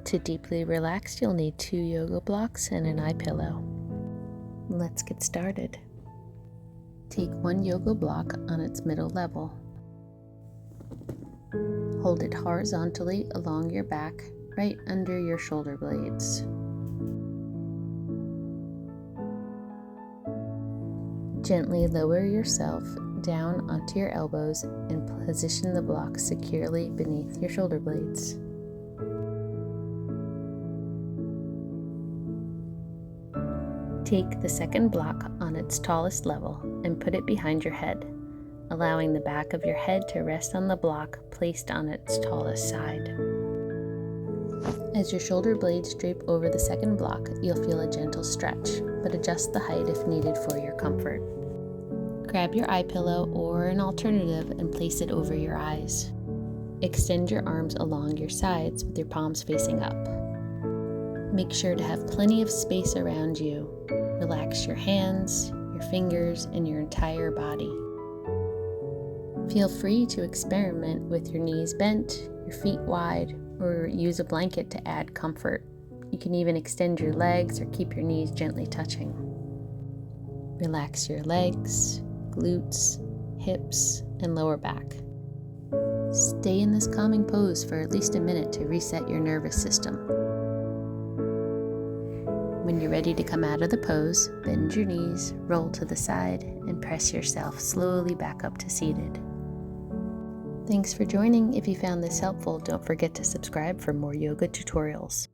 To deeply relax, you'll need 2 yoga blocks and an eye pillow. Let's get started. Take 1 yoga block on its middle level. Hold it horizontally along your back, right under your shoulder blades. Gently lower yourself down onto your elbows and position the block securely beneath your shoulder blades. Take the second block on its tallest level and put it behind your head, allowing the back of your head to rest on the block placed on its tallest side. As your shoulder blades drape over the second block, you'll feel a gentle stretch, but adjust the height if needed for your comfort. Grab your eye pillow or an alternative and place it over your eyes. Extend your arms along your sides with your palms facing up. Make sure to have plenty of space around you. Relax your hands, your fingers, and your entire body. Feel free to experiment with your knees bent, your feet wide, or use a blanket to add comfort. You can even extend your legs or keep your knees gently touching. Relax your legs, glutes, hips, and lower back. Stay in this calming pose for at least a minute to reset your nervous system. When you're ready to come out of the pose, bend your knees, roll to the side, and press yourself slowly back up to seated. Thanks for joining. If you found this helpful, don't forget to subscribe for more yoga tutorials.